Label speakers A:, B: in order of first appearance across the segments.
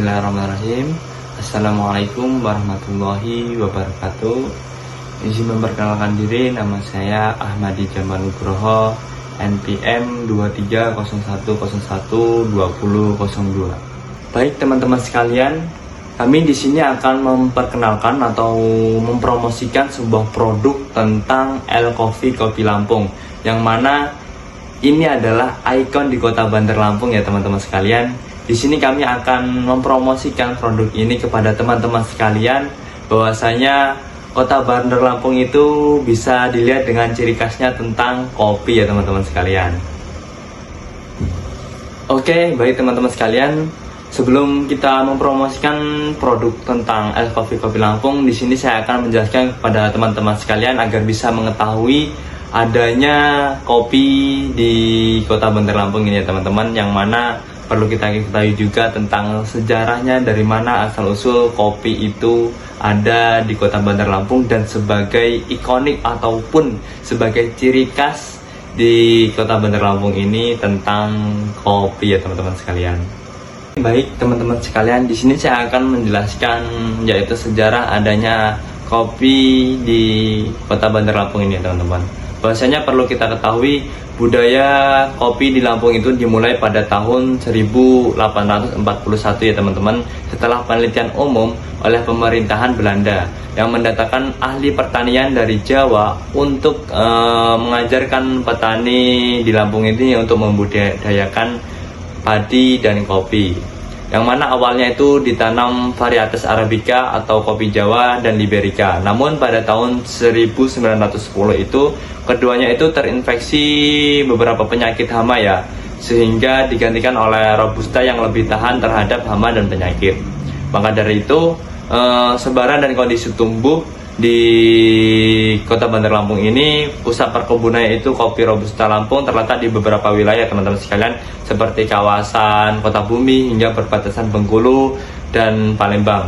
A: Bismillahirrahmanirrahim. Assalamualaikum warahmatullahi wabarakatuh. Izin memperkenalkan diri, nama saya Ahmadi Jamal Nugroho, NPM 2301012002. Baik teman-teman sekalian, kami di sini akan memperkenalkan atau mempromosikan sebuah produk tentang El Coffee Kopi Lampung, yang mana ini adalah ikon di Kota Bandar Lampung ya teman-teman sekalian. Di sini kami akan mempromosikan produk ini kepada teman-teman sekalian, bahwasanya Kota Bandar Lampung itu bisa dilihat dengan ciri khasnya tentang kopi ya teman-teman sekalian. Oke, baik teman-teman sekalian, sebelum kita mempromosikan produk tentang El Coffee Kopi Lampung, di sini saya akan menjelaskan kepada teman-teman sekalian agar bisa mengetahui adanya kopi di Kota Bandar Lampung ini ya teman-teman, yang mana perlu kita ketahui juga tentang sejarahnya, dari mana asal-usul kopi itu ada di Kota Bandar Lampung dan sebagai ikonik ataupun sebagai ciri khas di Kota Bandar Lampung ini tentang kopi ya teman-teman sekalian. Baik teman-teman sekalian, di sini saya akan menjelaskan yaitu sejarah adanya kopi di Kota Bandar Lampung ini ya teman-teman. Bahwasanya perlu kita ketahui, budaya kopi di Lampung itu dimulai pada tahun 1841 ya teman-teman, setelah penelitian umum oleh pemerintahan Belanda yang mendatangkan ahli pertanian dari Jawa untuk mengajarkan petani di Lampung ini untuk membudidayakan padi dan kopi, yang mana awalnya itu ditanam varietas Arabica atau kopi Jawa dan Liberica. Namun pada tahun 1910 itu keduanya itu terinfeksi beberapa penyakit hama ya, sehingga digantikan oleh Robusta yang lebih tahan terhadap hama dan penyakit. Maka dari itu sebaran dan kondisi tumbuh di Kota Bandar Lampung ini, pusat perkebunannya itu kopi Robusta Lampung terletak di beberapa wilayah teman-teman sekalian, seperti kawasan Kota Bumi hingga perbatasan Bengkulu dan Palembang,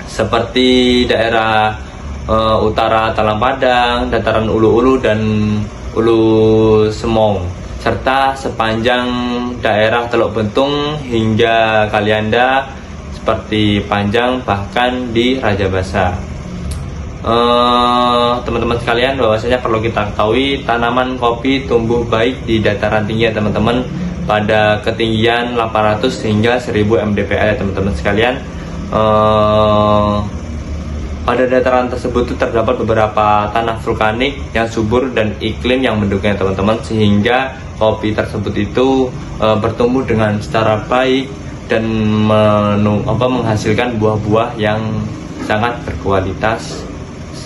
A: seperti daerah utara Talang Padang, dataran Ulu-Ulu dan Ulu Semong, serta sepanjang daerah Teluk Bentung hingga Kalianda seperti Panjang, bahkan di Raja Basa. Teman-teman sekalian, bahwasanya perlu kita ketahui tanaman kopi tumbuh baik di dataran tinggi ya teman-teman, pada ketinggian 800 hingga 1000 mdpl ya teman-teman sekalian. Pada dataran tersebut itu terdapat beberapa tanah vulkanik yang subur dan iklim yang mendukungnya teman-teman, sehingga kopi tersebut itu bertumbuh dengan secara baik dan menghasilkan buah-buah yang sangat berkualitas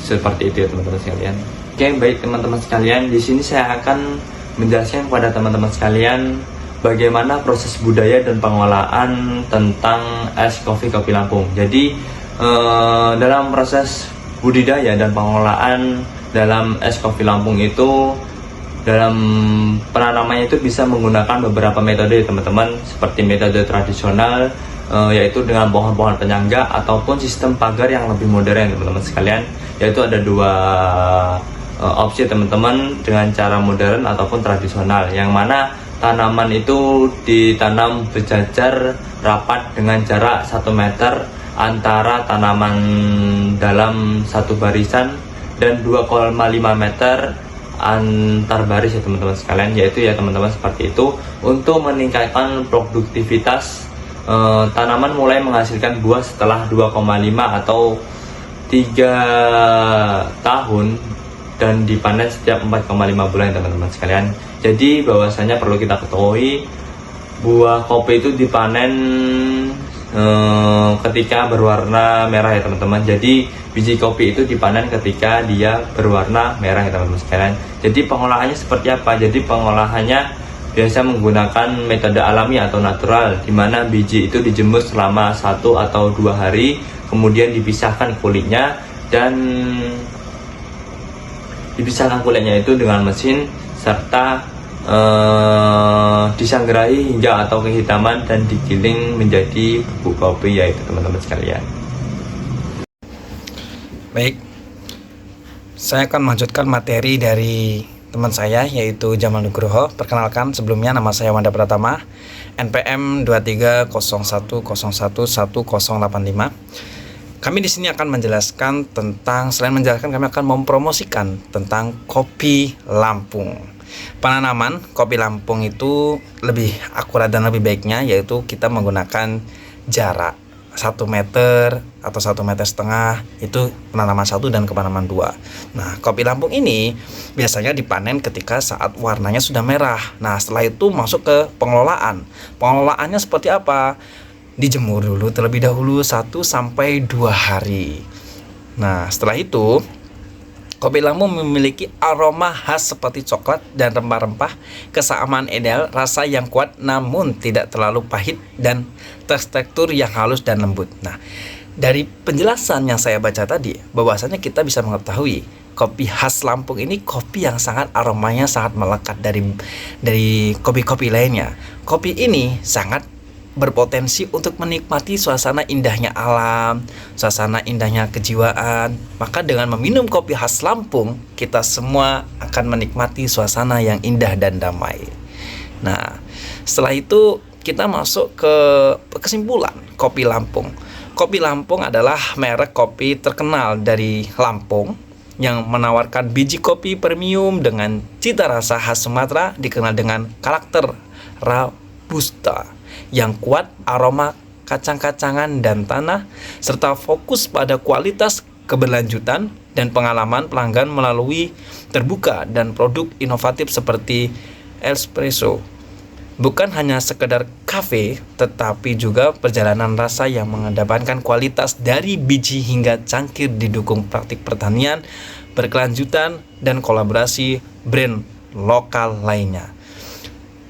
A: seperti itu ya teman-teman sekalian. Oke, baik teman-teman sekalian, di sini saya akan menjelaskan kepada teman-teman sekalian bagaimana proses budaya dan pengolahan tentang es kopi Lampung. Jadi dalam proses budidaya dan pengolahan dalam es kopi Lampung itu, dalam penanamannya itu bisa menggunakan beberapa metode teman-teman, seperti metode tradisional, yaitu dengan pohon-pohon penyangga, ataupun sistem pagar yang lebih modern teman-teman sekalian, yaitu ada dua opsi teman-teman, dengan cara modern ataupun tradisional, yang mana tanaman itu ditanam berjajar rapat dengan jarak 1 meter antara tanaman dalam satu barisan dan 2,5 meter antar baris ya teman-teman sekalian, yaitu ya teman-teman seperti itu. Untuk meningkatkan produktivitas, tanaman mulai menghasilkan buah setelah 2,5 atau 3 tahun dan dipanen setiap 4,5 bulan teman-teman sekalian. Jadi bahwasanya perlu kita ketahui, buah kopi itu dipanen ketika berwarna merah ya teman-teman. Jadi biji kopi itu dipanen ketika dia berwarna merah ya teman-teman sekalian. Jadi pengolahannya seperti apa? Jadi pengolahannya biasa menggunakan metode alami atau natural, di mana biji itu dijemur selama 1 atau 2 hari, kemudian dipisahkan kulitnya, dan dipisahkan kulitnya itu dengan mesin, serta disangrai hingga atau kehitaman dan digiling menjadi bubuk kopi ya itu teman-teman sekalian.
B: Baik, saya akan melanjutkan materi dari teman saya yaitu Jamal Nugroho. Perkenalkan, sebelumnya nama saya Wanda Pratama, NPM 2301011085. Kami di sini akan menjelaskan tentang, selain menjelaskan, kami akan mempromosikan tentang kopi Lampung. Penanaman kopi Lampung itu lebih akurat dan lebih baiknya yaitu kita menggunakan jarak 1 meter atau 1,5 meter, itu penanaman 1 dan penanaman 2. Nah, kopi Lampung ini biasanya dipanen ketika saat warnanya sudah merah. Nah, setelah itu masuk ke pengelolaan. Pengelolaannya seperti apa? Dijemur dulu terlebih dahulu 1 sampai 2 hari. Nah, setelah itu kopi Lampung memiliki aroma khas seperti coklat dan rempah-rempah, kesamaan ideal, rasa yang kuat namun tidak terlalu pahit, dan tekstur yang halus dan lembut. Nah, dari penjelasan yang saya baca tadi, bahwasanya kita bisa mengetahui kopi khas Lampung ini kopi yang sangat aromanya sangat melekat dari kopi-kopi lainnya. Kopi ini sangat berpotensi untuk menikmati suasana indahnya alam, suasana indahnya kejiwaan. Maka dengan meminum kopi khas Lampung, kita semua akan menikmati suasana yang indah dan damai. Nah, setelah itu kita masuk ke kesimpulan kopi Lampung. Kopi Lampung adalah merek kopi terkenal dari Lampung yang menawarkan biji kopi premium dengan cita rasa khas Sumatera, dikenal dengan karakter Robusta yang kuat, aroma kacang-kacangan dan tanah, serta fokus pada kualitas, keberlanjutan, dan pengalaman pelanggan melalui terbuka dan produk inovatif seperti espresso. Bukan hanya sekedar kafe, tetapi juga perjalanan rasa yang mengedepankan kualitas dari biji hingga cangkir, didukung praktik pertanian berkelanjutan dan kolaborasi brand lokal lainnya.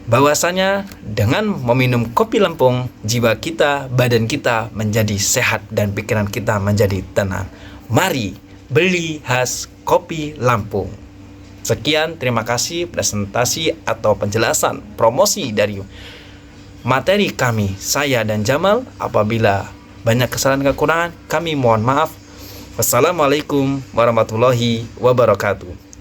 B: Bahwasanya dengan meminum kopi Lampung, jiwa kita, badan kita menjadi sehat dan pikiran kita menjadi tenang. Mari beli khas kopi Lampung. Sekian, terima kasih presentasi atau penjelasan promosi dari materi kami, saya dan Jamal. Apabila banyak kesalahan kekurangan, kami mohon maaf. Wassalamualaikum warahmatullahi wabarakatuh.